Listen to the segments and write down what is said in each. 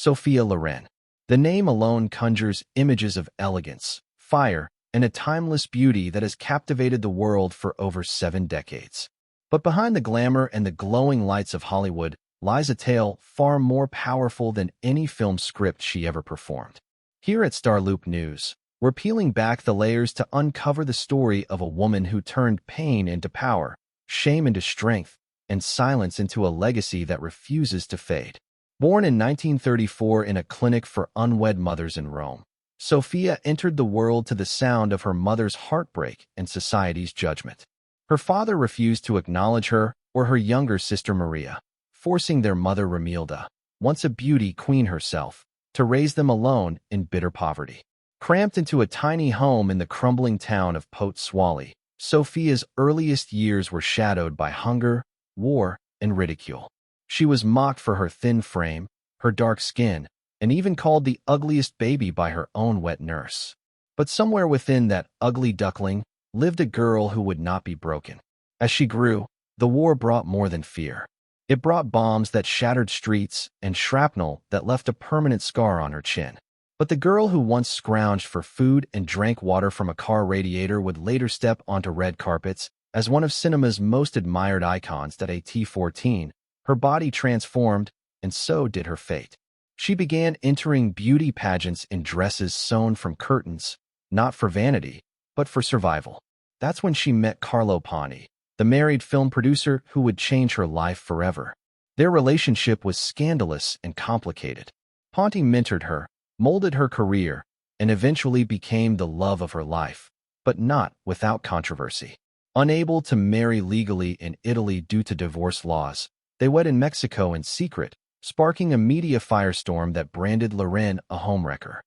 Sophia Loren. The name alone conjures images of elegance, fire, and a timeless beauty that has captivated the world for over 7 decades. But behind the glamour and the glowing lights of Hollywood lies a tale far more powerful than any film script she ever performed. Here at StarLoop News, we're peeling back the layers to uncover the story of a woman who turned pain into power, shame into strength, and silence into a legacy that refuses to fade. Born in 1934 in a clinic for unwed mothers in Rome, Sophia entered the world to the sound of her mother's heartbreak and society's judgment. Her father refused to acknowledge her or her younger sister Maria, forcing their mother Romilda, once a beauty queen herself, to raise them alone in bitter poverty. Cramped into a tiny home in the crumbling town of Pozzuoli, Sophia's earliest years were shadowed by hunger, war, and ridicule. She was mocked for her thin frame, her dark skin, and even called the ugliest baby by her own wet nurse. But somewhere within that ugly duckling lived a girl who would not be broken. As she grew, the war brought more than fear. It brought bombs that shattered streets and shrapnel that left a permanent scar on her chin. But the girl who once scrounged for food and drank water from a car radiator would later step onto red carpets as one of cinema's most admired icons at age 14. Her body transformed, and so did her fate. She began entering beauty pageants in dresses sewn from curtains, not for vanity, but for survival. That's when she met Carlo Ponti, the married film producer who would change her life forever. Their relationship was scandalous and complicated. Ponti mentored her, molded her career, and eventually became the love of her life, but not without controversy. Unable to marry legally in Italy due to divorce laws, they wed in Mexico in secret, sparking a media firestorm that branded Loren a homewrecker.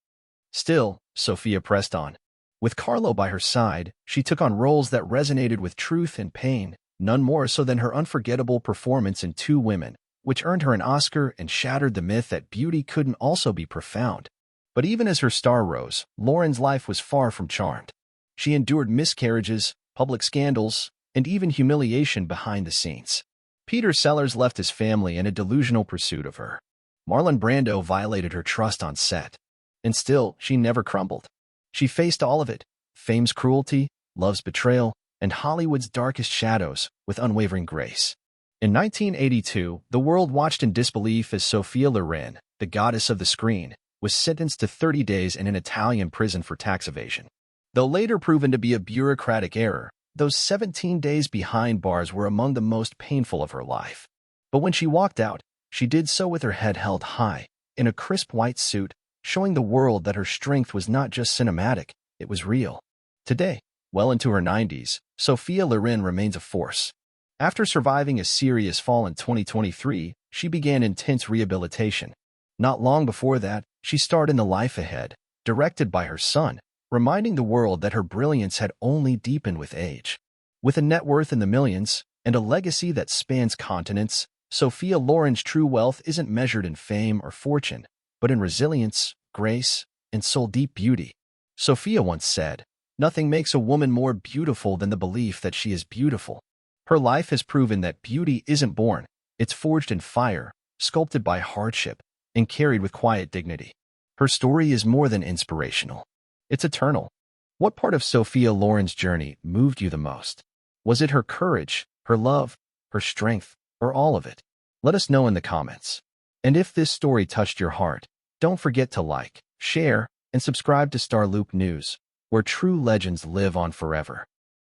Still, Sophia pressed on. With Carlo by her side, she took on roles that resonated with truth and pain, none more so than her unforgettable performance in Two Women, which earned her an Oscar and shattered the myth that beauty couldn't also be profound. But even as her star rose, Loren's life was far from charmed. She endured miscarriages, public scandals, and even humiliation behind the scenes. Peter Sellers left his family in a delusional pursuit of her. Marlon Brando violated her trust on set. And still, she never crumbled. She faced all of it, fame's cruelty, love's betrayal, and Hollywood's darkest shadows, with unwavering grace. In 1982, the world watched in disbelief as Sophia Loren, the goddess of the screen, was sentenced to 30 days in an Italian prison for tax evasion. Though later proven to be a bureaucratic error, those 17 days behind bars were among the most painful of her life. But when she walked out, she did so with her head held high, in a crisp white suit, showing the world that her strength was not just cinematic, it was real. Today, well into her 90s, Sophia Loren remains a force. After surviving a serious fall in 2023, she began intense rehabilitation. Not long before that, she starred in The Life Ahead, directed by her son, reminding the world that her brilliance had only deepened with age. With a net worth in the millions and a legacy that spans continents, Sophia Loren's true wealth isn't measured in fame or fortune, but in resilience, grace, and soul-deep beauty. Sophia once said, "Nothing makes a woman more beautiful than the belief that she is beautiful." Her life has proven that beauty isn't born, it's forged in fire, sculpted by hardship, and carried with quiet dignity. Her story is more than inspirational. It's eternal. What part of Sophia Loren's journey moved you the most? Was it her courage, her love, her strength, or all of it? Let us know in the comments. And if this story touched your heart, don't forget to like, share, and subscribe to StarLoop News, where true legends live on forever.